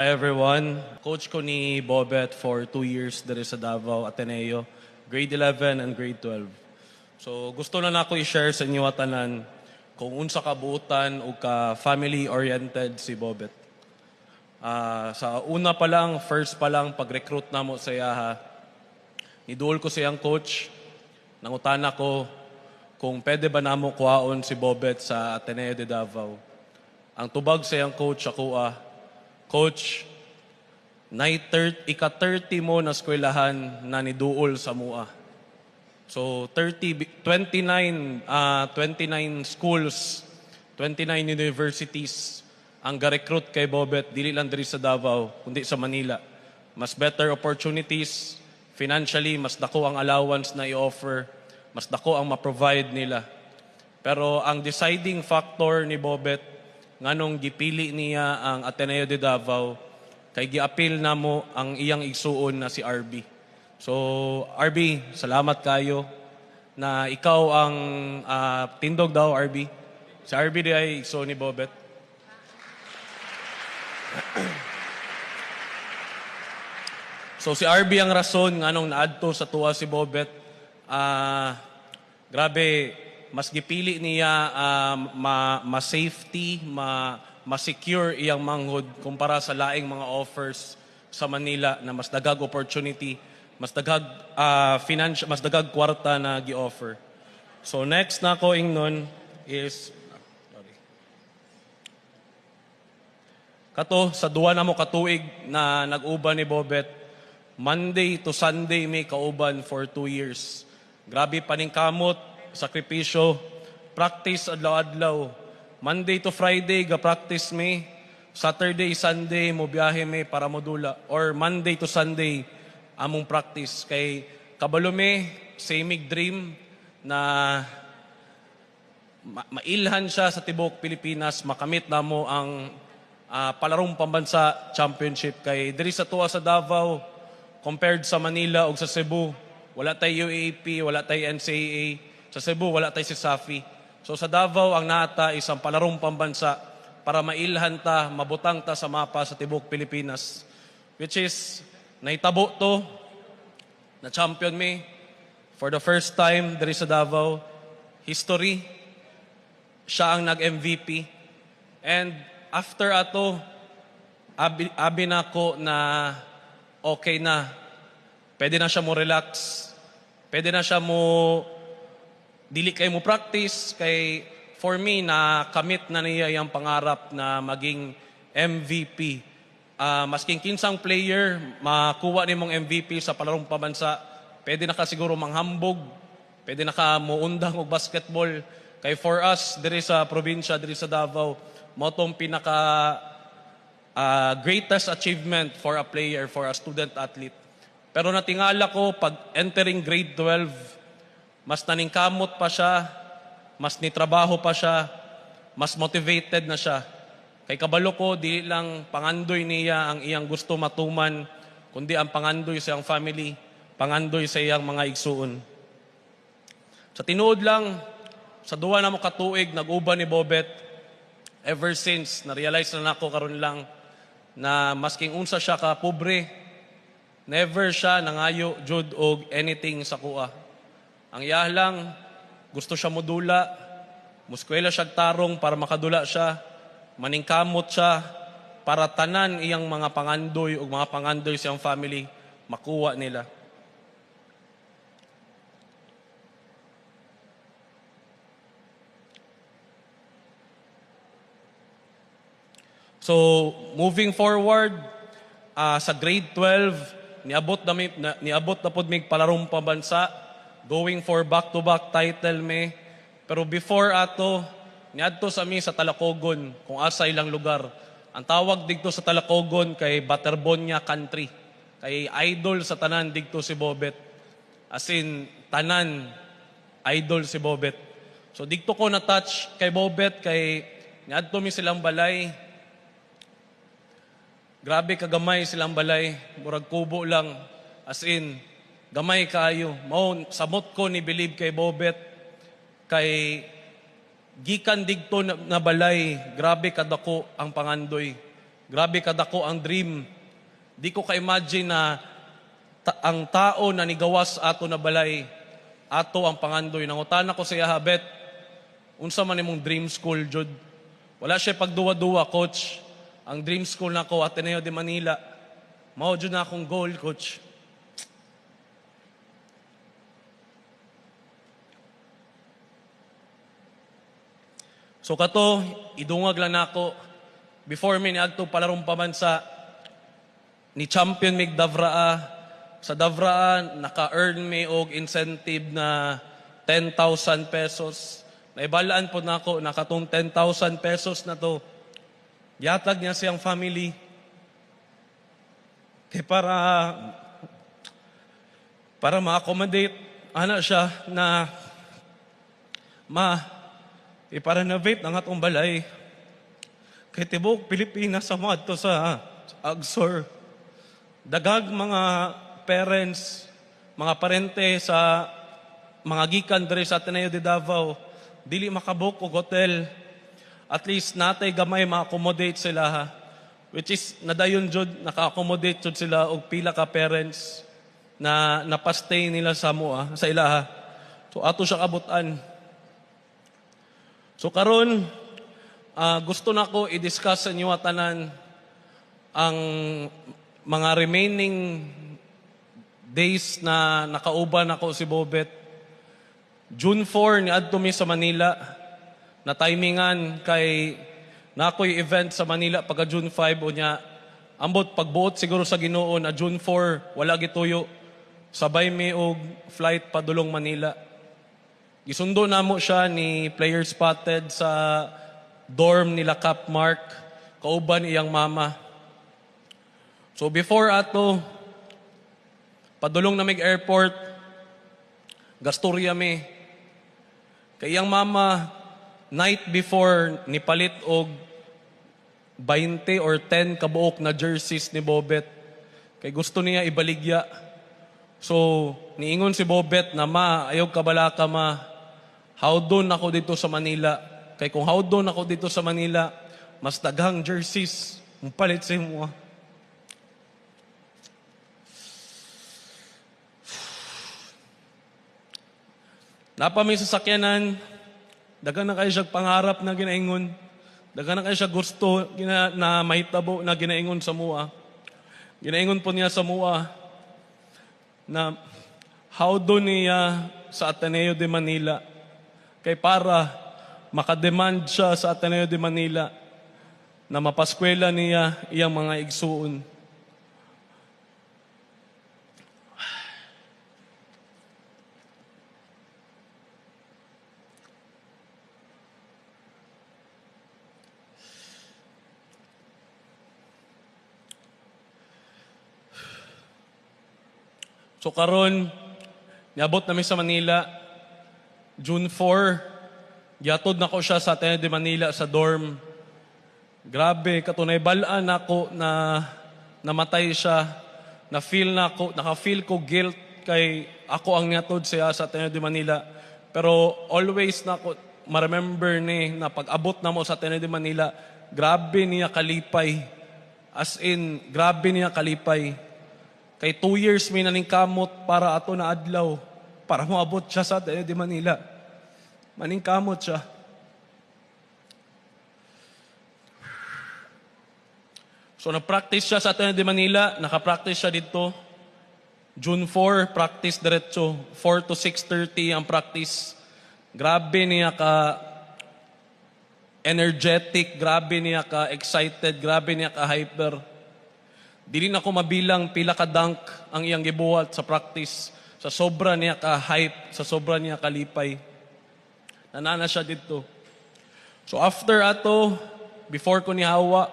Hi everyone. Coach ko ni Bobet for 2 years dere sa Davao Ateneo, grade 11 and grade 12. So gusto na nako i-share sa inyo tanan kung unsa ka buutan o ka family-oriented si Bobet. Sa una pa lang, first pa lang, pag-recruit na mo sa yaha, niduol ko siyang coach, nangutana ko kung pwede ba namo kuhaon si Bobet sa Ateneo de Davao. Ang tubag siyang coach ako Coach, ika-30 mo na eskwelahan na niduol sa MUA. So 29 schools, 29 universities ang ga-recruit kay Bobet, dili lang diri sa Davao, kundi sa Manila. Mas better opportunities, financially, mas dako ang allowance na i-offer, mas dako ang ma-provide nila. Pero ang deciding factor ni Bobet, nganong gipili niya ang Ateneo de Davao, kay giapil na mo ang iyang igsuon na si RB. So, RB, salamat kayo na ikaw ang tindog daw, RB. Si RB di ay igsuon ni Bobet. So, si RB ang rason nganong naadto sa tuwa si Bobet. Grabe, mas gipili niya ma-safety, ma-secure iyang manghod kumpara sa laing mga offers sa Manila na mas dagag opportunity, mas dagag mas dagag kwarta na gi-offer. So next na ko ingnon is kato sa duwa na mo katuig na nag-uban ni Bobet, Monday to Sunday may kauban for 2 years. Grabe paningkamot, sakripisyo, practice adlaw-adlaw. Monday to Friday, ga-practice me. Saturday, Sunday, mo biyahe me para modula. Or Monday to Sunday, among practice. Kay kabalo me, samig dream na mailhan siya sa tibok Pilipinas, makamit na mo ang palarong pambansa championship. Kay diri sa tuwa sa Davao, compared sa Manila o sa Cebu, wala tayo UAAP, wala tayo NCAA. Sa Cebu, wala tayo si Safi. So sa Davao, ang nata isang palarong pambansa para mailhan ta, mabutang ta sa mapa sa tibok Pilipinas. Which is, naitabo to, na champion me for the first time diri sa Davao. History, siya ang nag-MVP. And after ato, abi na ko na okay na. Pwede na siya mo relax. Pwede na siya mo dili kay mo practice, kay for me na kamit na niya yung pangarap na maging MVP. Masking kinsang player, makuha ni mong MVP sa palarong pabansa, pwede na ka siguro manghambog, pwede na ka muundang og basketball. Kay for us, diri sa probinsya, diri sa Davao, mo tong pinaka greatest achievement for a player, for a student athlete. Pero natingala ko, pag entering grade 12, mas naningkamot pa siya, mas nitrabaho pa siya, mas motivated na siya. Kay kabalo ko, di lang pangandoy niya ang iyang gusto matuman, kundi ang pangandoy sa iyang family, pangandoy sa iyang mga igsuon. Sa tinuod lang, sa duwa na mo katuig, nag-uban ni Bobet, ever since, na-realize na nako karon lang, na masking unsa siya ka pobre, never siya nangayo jud og anything sa kuha. Ang iyah lang, gusto siya modula, muskwela siya tarong para makadula siya, maningkamot siya, para tanan iyang mga pangandoy o mga pangandoy siyang family, makuha nila. So, moving forward, sa grade 12, niabot na pod mig palarong pambansa, going for back-to-back title me. Pero before ato, niadto sa mi sa Talacogon, kung asa ilang lugar. Ang tawag digto sa Talacogon kay Baterbonia Country. Kay idol sa tanan digto si Bobet. As in, tanan, idol si Bobet. So digto ko na-touch kay Bobet, kay niadto mi silang balay. Grabe kagamay silang balay, murag kubo lang. As in, gamay kaayo. Mao samot ko ni believe kay Bobet, kay gikan digto na balay, grabe kadako ang pangandoy. Grabe kadako ang dream. Di ko ka-imagine na ang tao na nigawas ato na balay, ato ang pangandoy. Nangutana ko siya, habet, unsa man imong dream school, Jud? Wala siya pagduwa-duwa, coach. Ang dream school na ko, Ateneo de Manila. Mao Jud na akong goal, coach. So kato, idungag lang nako. Before mi niadto palarong pamansa, ni champion mig Davraa. Sa Davraa, naka-earn mi og incentive na 10,000 pesos. Naibalaan po nako, nakatong 10,000 pesos na to. Yatag niya siyang family. Kaya para ma-accommodate, siya na ipa-renovate ng atong balay. Kay tibok Pilipinas sa mga to sa Agsor. Dagag mga parents, mga parente sa mga gikan diri sa Ateneo de Davao, dili makabuk og hotel. At least natay gamay ma-accommodate sila ha. Which is nadayon jud naka-accommodate jud sila og pila ka parents na napastay nila sa sa ilaha. So ato siya kabutan. So karon gusto nako i-discuss sa inyo tanan ang mga remaining days na nakauban ako si Bobet. June 4 ni adto mi sa Manila. Na timingan kay na ako'y event sa Manila pagka June 5 unya. Ambot pagbuot siguro sa Ginoo na June 4 wala gituyo. Sabay mi og flight padulong Manila. Gisundo namo siya ni Player Spotted sa dorm nila Cap Mark, kauban iyang mama. So before ato padulong na mig airport, gastorya mi. Kay iyang mama night before nipalit og 20 or 10 kabuok na jerseys ni Bobet. Kay gusto niya ibaligya. So niingon si Bobet na ayaw kabalaka howdon ako dito sa Manila. Kay kung howdon ako dito sa Manila, mas daghang jerseys mupalit sa imo. Napami sa sakyanan, dagan na kayo siya pangarap na ginaingon. Dagan na kayo siya gusto na mahitabo na ginaingon sa mua. Ginaingon po niya sa mua na how do niya sa Ateneo de Manila. Kay para makademand siya sa Ateneo de Manila na mapaskwela niya iyang mga igsuon. So karon niabot namin sa Manila June 4. Giatod na ko siya sa Ateneo de Manila sa dorm. Grabe katunay balaan ako na namatay siya. Naka-feel ko guilt kay ako ang niatod siya sa Ateneo de Manila. Pero always na ako ma-remember ni na pag-abot na mo sa Ateneo de Manila, grabe niya kalipay. As in, grabe niya kalipay. Kay 2 years may naningkamot para ato na adlaw. Para moabot siya sa Ateneo de Manila. Maningkamot siya. So na-practice siya sa Ateneo de Manila. Naka-practice siya dito. June 4, practice diretso. 4 to 6:30 ang practice. Grabe niya ka energetic. Grabe niya ka excited. Grabe niya ka hyper. Dili na ko mabilang pila ka dunk ang iyang gibuhat sa practice. Sa sobra niya ka hype, sa sobra niya kalipay. Nanana siya dito. So after ato, before ko ni Hawa,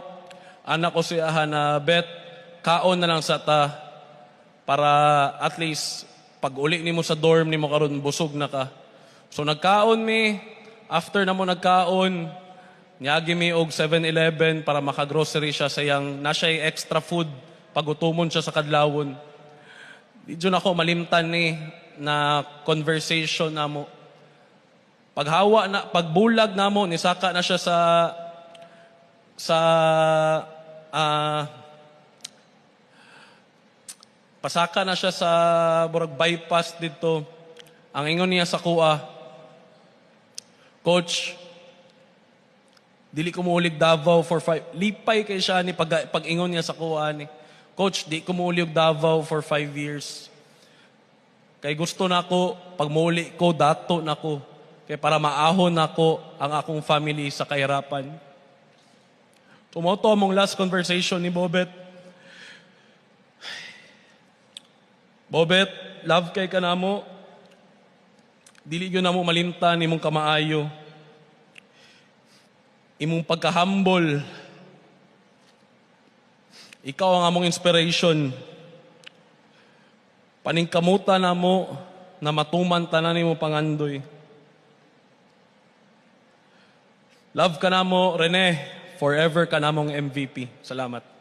anak ko siya na bet, kaon na lang sa ta para at least pag uli ni mo sa dorm ni mo karon busog na ka. So nagkaon mi, after na mo nagkaon, niyagi mi og 7-Eleven para makagrocery siya sa iyang nasa'y extra food pagutumon siya sa kadlawon. Di dyan ako malimtan ni na conversation na mo. Pagbulag na mo, nisaka na siya sa pasaka na siya sa burag bypass dito. Ang ingon niya sa kuha, Coach, dili ko muulig Davao for 5. Lipay kay siya ni pag-ingon niya sa kuha ni, Coach, di ko muulig Davao for 5 years. Kay gusto na ko, pag muuli ko, dato na ko. Kay para maahon na ko ang akong family sa kahirapan. Tumoto among last conversation ni Bobet. Bobet, love kay ka na mo. Dili yun na mo malimtan, imong kamaayo. Imong pagka-humble. Ikaw ang among inspiration. Paningkamuta na mo na matuman tanan nimo pangandoy. Love ka na mo, Rene. Forever ka na mong MVP. Salamat.